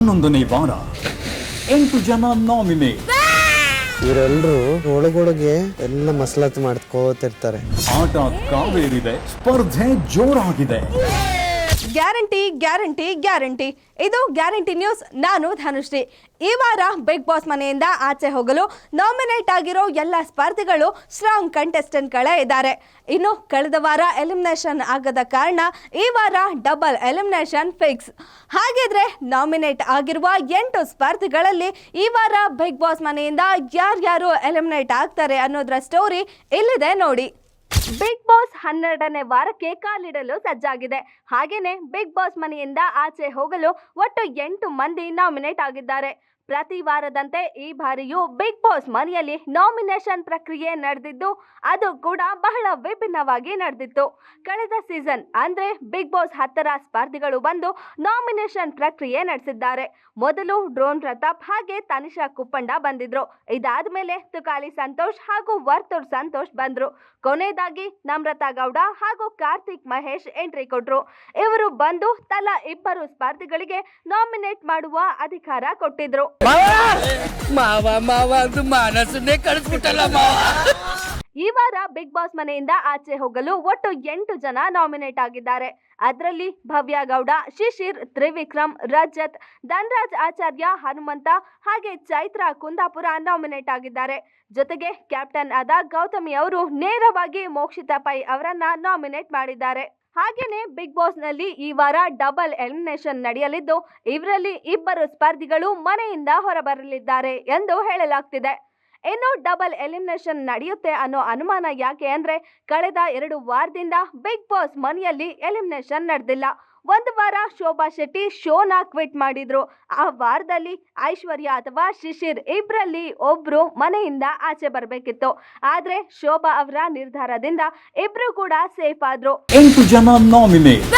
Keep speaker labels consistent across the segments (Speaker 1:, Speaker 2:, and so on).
Speaker 1: 11ನೇ ವಾರ 8 ಜನ ನಾಮಿನೇಟ್.
Speaker 2: ಇವರೆಲ್ಲರೂ ಒಳಗೊಳಗೆ ಎಲ್ಲ ಮಸಲತ್ತು ಮಾಡ್ಕೋತಿರ್ತಾರೆ.
Speaker 1: ಆಟ ಕಾವೇರಿದೆ, ಸ್ಪರ್ಧೆ ಜೋರಾಗಿದೆ.
Speaker 3: Guarantee guarantee guarantee. ಇದು ಗ್ಯಾರಂಟಿ ನ್ಯೂಸ್. ನಾನು ಧನುಶ್ರೀ. ಈ ವಾರ ಬಿಗ್ ಬಾಸ್ ಮನೆಯಿಂದ ಆಚೆ ಹೋಗಲು ನಾಮಿನೇಟ್ ಆಗಿರೋ ಎಲ್ಲ ಸ್ಪರ್ಧಿಗಳು ಸ್ಟ್ರಾಂಗ್ ಕಂಟೆಸ್ಟೆಂಟ್ಗಳೇ ಇದ್ದಾರೆ. ಇನ್ನು ಕಳೆದ ವಾರ ಎಲಿಮಿನೇಷನ್ ಆಗದ ಕಾರಣ ಈ ವಾರ ಡಬಲ್ ಎಲಿಮಿನೇಷನ್ ಫಿಕ್ಸ್. ಹಾಗಿದ್ರೆ ನಾಮಿನೇಟ್ ಆಗಿರುವ 8 ಸ್ಪರ್ಧಿಗಳಲ್ಲಿ ಈ ವಾರ ಬಿಗ್ ಬಾಸ್ ಮನೆಯಿಂದ ಯಾರ್ಯಾರು ಎಲಿಮಿನೇಟ್ ಆಗ್ತಾರೆ ಅನ್ನೋದ್ರ ಸ್ಟೋರಿ ಇಲ್ಲಿದೆ ನೋಡಿ. ಬಿಗ್ ಬಾಸ್ 12ನೇ ವಾರಕ್ಕೆ ಕಾಲಿಡಲು ಸಜ್ಜಾಗಿದೆ. ಹಾಗೇನೆ ಬಿಗ್ ಬಾಸ್ ಮನೆಯಿಂದ ಆಚೆ ಹೋಗಲು ಒಟ್ಟು 8 ಮಂದಿ ನಾಮಿನೇಟ್ ಆಗಿದ್ದಾರೆ. ಪ್ರತಿ ವಾರದಂತೆ ಈ ಬಾರಿಯೂ ಬಿಗ್ ಬಾಸ್ ಮನೆಯಲ್ಲಿ ನಾಮಿನೇಷನ್ ಪ್ರಕ್ರಿಯೆ ನಡೆದಿದ್ದು ಅದು ಕೂಡ ಬಹಳ ವಿಭಿನ್ನವಾಗಿ ನಡೆದಿತ್ತು. ಕಳೆದ ಸೀಸನ್ ಅಂದ್ರೆ ಬಿಗ್ ಬಾಸ್ 10ರ ಸ್ಪರ್ಧಿಗಳು ಬಂದು ನಾಮಿನೇಷನ್ ಪ್ರಕ್ರಿಯೆ ನಡೆಸಿದ್ದಾರೆ. ಮೊದಲು ಡ್ರೋನ್ ಪ್ರತಾಪ್ ಹಾಗೆ ತನಿಷಾ ಕುಪ್ಪಂಡ ಬಂದಿದ್ರು. ಇದಾದ್ಮೇಲೆ ತುಕಾಲಿ ಸಂತೋಷ್ ಹಾಗೂ ವರ್ತೂರ್ ಸಂತೋಷ್ ಬಂದ್ರು. ಕೊನೆಯದಾಗಿ ನಮ್ರತಾ ಗೌಡ ಹಾಗೂ ಕಾರ್ತಿಕ್ ಮಹೇಶ್ ಎಂಟ್ರಿ ಕೊಟ್ರು. ಇವರು ಬಂದು ತಲಾ 2 ಸ್ಪರ್ಧಿಗಳಿಗೆ ನಾಮಿನೇಟ್ ಮಾಡುವ ಅಧಿಕಾರ ಕೊಟ್ಟಿದ್ರು. ಈ ವಾರ ಬಿಗ್ ಬಾಸ್ ಮನೆಯಿಂದ ಆಚೆ ಹೋಗಲು ಒಟ್ಟು 8 ಜನ ನಾಮಿನೇಟ್ ಆಗಿದ್ದಾರೆ. ಅದರಲ್ಲಿ ಭವ್ಯ ಗೌಡ, ಶಿಶಿರ್, ತ್ರಿವಿಕ್ರಮ್, ರಜತ್, ಧನ್ರಾಜ್ ಆಚಾರ್ಯ, ಹನುಮಂತ ಹಾಗೆ ಚೈತ್ರ ಕುಂದಾಪುರ ನಾಮಿನೇಟ್ ಆಗಿದ್ದಾರೆ. ಜೊತೆಗೆ ಕ್ಯಾಪ್ಟನ್ ಆದ ಗೌತಮಿ ಅವರು ನೇರವಾಗಿ ಮೋಕ್ಷಿತಾ ಪೈ ಅವರನ್ನ ನಾಮಿನೇಟ್ ಮಾಡಿದ್ದಾರೆ. ಹಾಗೇನೆ ಬಿಗ್ ಬಾಸ್ ನಲ್ಲಿ ಈ ವಾರ ಡಬಲ್ ಎಲಿಮಿನೇಷನ್ ನಡೆಯಲಿದ್ದು ಇವರಲ್ಲಿ 2 ಸ್ಪರ್ಧಿಗಳು ಮನೆಯಿಂದ ಹೊರಬರಲಿದ್ದಾರೆ ಎಂದು ಹೇಳಲಾಗ್ತಿದೆ. ಇನ್ನು ಡಬಲ್ ಎಲಿಮಿನೇಷನ್ ನಡೆಯುತ್ತೆ ಅನ್ನೋ ಅನುಮಾನ ಯಾಕೆ ಅಂದ್ರೆ ಕಳೆದ 2 ವಾರದಿಂದ ಬಿಗ್ ಬಾಸ್ ಮನೆಯಲ್ಲಿ ಎಲಿಮಿನೇಷನ್ ನಡೆದಿಲ್ಲ. ಒಂದು ವಾರ ಶೋಭಾ ಶೆಟ್ಟಿ ಶೋನ ಕ್ವಿಟ್ ಮಾಡಿದ್ರು. ಆ ವಾರದಲ್ಲಿ ಐಶ್ವರ್ಯ ಅಥವಾ ಶಿಶಿರ್ ಇಬ್ಬರಲ್ಲಿ ಒಬ್ರು ಮನೆಯಿಂದ ಆಚೆ ಬರಬೇಕಿತ್ತು. ಆದ್ರೆ ಶೋಭಾ ಅವರ ನಿರ್ಧಾರದಿಂದ ಇಬ್ರು ಕೂಡ ಸೇಫ್ ಆದ್ರು.
Speaker 1: 8 ಜನ ನಾಮಿನೇಟ್.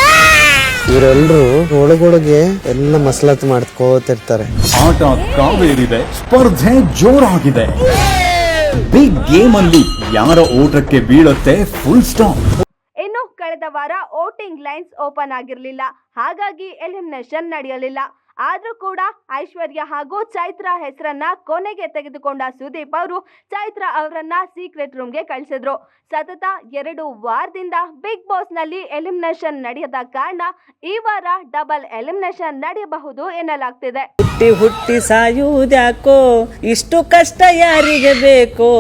Speaker 2: ಇವರೆಲ್ಲರೂ ಒಳಗೊಳಗೆ ಎಲ್ಲ ಮಸಲತ್ತು ಮಾಡ್ಕೋತಿರ್ತಾರೆ.
Speaker 1: ಆಟ ಕಾವೇರಿದೆ, ಸ್ಪರ್ಧೆ ಜೋರಾಗಿದೆ. ಬಿಗ್ ಗೇಮ್ ಅಲ್ಲಿ ಯಾರ ಓಟಕ್ಕೆ ಬೀಳುತ್ತೆ ಫುಲ್ ಸ್ಟಾಪ್.
Speaker 3: ಇನ್ನು ಕಳೆದ ವಾರ ವೋಟಿಂಗ್ ಲೈನ್ಸ್ ಓಪನ್ ಆಗಿರಲಿಲ್ಲ. ಹಾಗಾಗಿ ಎಲಿಮಿನೇಷನ್ ನಡೆಯಲಿಲ್ಲ. ಆದ್ರೂ ಕೂಡ ಐಶ್ವರ್ಯ ಹಾಗೂ ಚೈತ್ರ ಹೆಸರನ್ನ ಕೊನೆಗೆ ತೆಗೆದುಕೊಂಡ ಸುದೀಪ್ ಅವರು ಚೈತ್ರ ಅವರನ್ನ ಸೀಕ್ರೆಟ್ ರೂಮ್ಗೆ ಕಳಿಸಿದ್ರು. ಸತತ 2 ವಾರದಿಂದ ಬಿಗ್ ಬಾಸ್ ನಲ್ಲಿ ಎಲಿಮಿನೇಷನ್ ನಡೆಯದ ಕಾರಣ ಈ ವಾರ ಡಬಲ್ ಎಲಿಮಿನೇಷನ್ ನಡೆಯಬಹುದು ಎನ್ನಲಾಗ್ತಿದೆ.
Speaker 4: ಹುಟ್ಟಿ ಹುಟ್ಟಿ ಸಾಯುವುದ್ಯಾಕೋ ಇಷ್ಟು ಕಷ್ಟ ಯಾರಿಗೆ ಬೇಕು.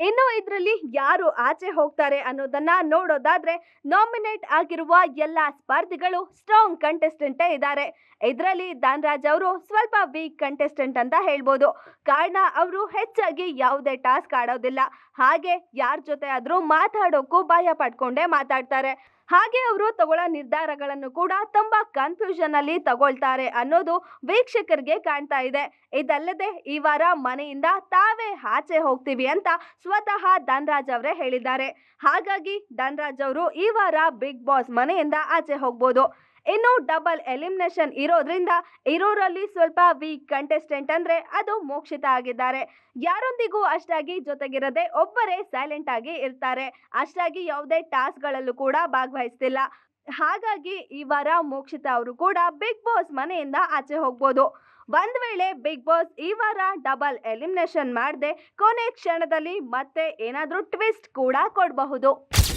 Speaker 3: ಇನ್ನು ಇದರಲ್ಲಿ ಯಾರು ಆಚೆ ಹೋಗ್ತಾರೆ ಅನ್ನೋದನ್ನ ನೋಡೋದಾದ್ರೆ ನಾಮಿನೇಟ್ ಆಗಿರುವ ಎಲ್ಲ ಸ್ಪರ್ಧಿಗಳು ಸ್ಟ್ರಾಂಗ್ ಕಂಟೆಸ್ಟೆಂಟೇ ಇದ್ದಾರೆ. ಇದರಲ್ಲಿ ಧನ್ರಾಜ್ ಅವರು ಸ್ವಲ್ಪ ವೀಕ್ ಕಂಟೆಸ್ಟೆಂಟ್ ಅಂತ ಹೇಳ್ಬೋದು. ಕಾರಣ ಅವರು ಹೆಚ್ಚಾಗಿ ಯಾವುದೇ ಟಾಸ್ಕ್ ಆಡೋದಿಲ್ಲ. ಹಾಗೆ ಯಾರ ಜೊತೆ ಆದ್ರೂ ಮಾತಾಡೋಕ್ಕೂ ಭಯ ಪಡ್ಕೊಂಡೇ ಮಾತಾಡ್ತಾರೆ. ಹಾಗೆ ಅವರು ತಗೊಳ್ಳೋ ನಿರ್ಧಾರಗಳನ್ನು ಕೂಡ ತುಂಬಾ ಕನ್ಫ್ಯೂಷನ್ ಅಲ್ಲಿ ತಗೊಳ್ತಾರೆ ಅನ್ನೋದು ವೀಕ್ಷಕರಿಗೆ ಕಾಣ್ತಾ ಇದೆ. ಇದಲ್ಲದೆ ಈ ವಾರ ಮನೆಯಿಂದ ತಾವೇ ಆಚೆ ಹೋಗ್ತೀವಿ ಅಂತ ಸ್ವತಃ ಧನ್ರಾಜ್ ಅವರೇ ಹೇಳಿದ್ದಾರೆ. ಹಾಗಾಗಿ ಧನ್ರಾಜ್ ಅವರು ಈ ವಾರ ಬಿಗ್ ಬಾಸ್ ಮನೆಯಿಂದ ಆಚೆ ಹೋಗ್ಬೋದು. ಇನ್ನು ಡಬಲ್ ಎಲಿಮಿನೇಷನ್ ಇರೋದ್ರಿಂದ ಇರೋರಲ್ಲಿ ಸ್ವಲ್ಪ ವೀಕ್ ಕಂಟೆಸ್ಟೆಂಟ್ ಅಂದ್ರೆ ಅದು ಮೋಕ್ಷಿತಾ ಆಗಿದ್ದಾರೆ. ಯಾರೊಂದಿಗೂ ಅಷ್ಟಾಗಿ ಜೊತೆಗಿರದೆ ಒಬ್ಬರೇ ಸೈಲೆಂಟ್ ಆಗಿ ಇರ್ತಾರೆ. ಅಷ್ಟಾಗಿ ಯಾವುದೇ ಟಾಸ್ಕ್ಗಳಲ್ಲೂ ಕೂಡ ಭಾಗವಹಿಸ್ತಿಲ್ಲ. ಹಾಗಾಗಿ ಈ ವಾರ ಮೋಕ್ಷಿತಾ ಅವರು ಕೂಡ ಬಿಗ್ ಬಾಸ್ ಮನೆಯಿಂದ ಆಚೆ ಹೋಗ್ಬೋದು. ಒಂದ್ ವೇಳೆ ಬಿಗ್ ಬಾಸ್ ಈ ವಾರ ಡಬಲ್ ಎಲಿಮಿನೇಷನ್ ಮಾಡದೆ ಕೊನೆ ಕ್ಷಣದಲ್ಲಿ ಮತ್ತೆ ಏನಾದ್ರೂ ಟ್ವಿಸ್ಟ್ ಕೂಡ ಕೊಡಬಹುದು.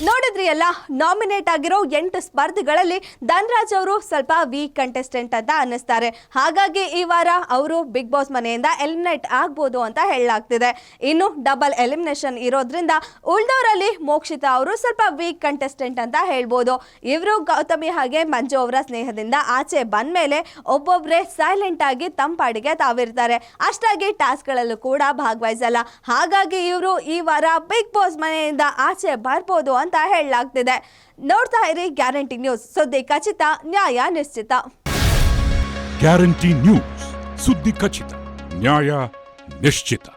Speaker 3: ನೋಡಿದ್ರಿ ಅಲ್ಲ, ನಾಮಿನೇಟ್ ಆಗಿರೋ 8 ಸ್ಪರ್ಧಿಗಳಲ್ಲಿ ಧನ್ರಾಜ್ ಅವರು ಸ್ವಲ್ಪ ವೀಕ್ ಕಂಟೆಸ್ಟೆಂಟ್ ಅಂತ ಅನ್ನಿಸ್ತಾರೆ. ಹಾಗಾಗಿ ಈ ವಾರ ಅವರು ಬಿಗ್ ಬಾಸ್ ಮನೆಯಿಂದ ಎಲಿಮಿನೇಟ್ ಆಗ್ಬೋದು ಅಂತ ಹೇಳಲಾಗ್ತಿದೆ. ಇನ್ನು ಡಬಲ್ ಎಲಿಮಿನೇಷನ್ ಇರೋದ್ರಿಂದ ಉಳಿದವರಲ್ಲಿ ಮೋಕ್ಷಿತಾ ಅವರು ಸ್ವಲ್ಪ ವೀಕ್ ಕಂಟೆಸ್ಟೆಂಟ್ ಅಂತ ಹೇಳ್ಬೋದು. ಇವರು ಗೌತಮಿ ಹಾಗೆ ಮಂಜು ಅವರ ಸ್ನೇಹದಿಂದ ಆಚೆ ಬಂದ್ಮೇಲೆ ಒಬ್ಬೊಬ್ಬರೇ ಸೈಲೆಂಟ್ ಆಗಿ ತಂಪಾಡಿಗೆ ತಾವಿರ್ತಾರೆ. ಅಷ್ಟಾಗಿ ಟಾಸ್ಕ್ಗಳಲ್ಲೂ ಕೂಡ ಭಾಗವಹಿಸಲ್ಲ. ಹಾಗಾಗಿ ಇವರು ಈ ವಾರ ಬಿಗ್ ಬಾಸ್ ಮನೆಯಿಂದ ಆಚೆ ಬರ್ಬೋದು ಅಂತ ಹೇಳಲಾಗ್ತಿದೆ. ನೋಡ್ತಾ ಇರಿ ಗ್ಯಾರಂಟಿ ನ್ಯೂಸ್. ಸುದ್ದಿ ಖಚಿತ, ನ್ಯಾಯ ನಿಶ್ಚಿತ.
Speaker 5: ಗ್ಯಾರಂಟಿ ನ್ಯೂಸ್, ಸುದ್ದಿ ಖಚಿತ, ನ್ಯಾಯ ನಿಶ್ಚಿತ.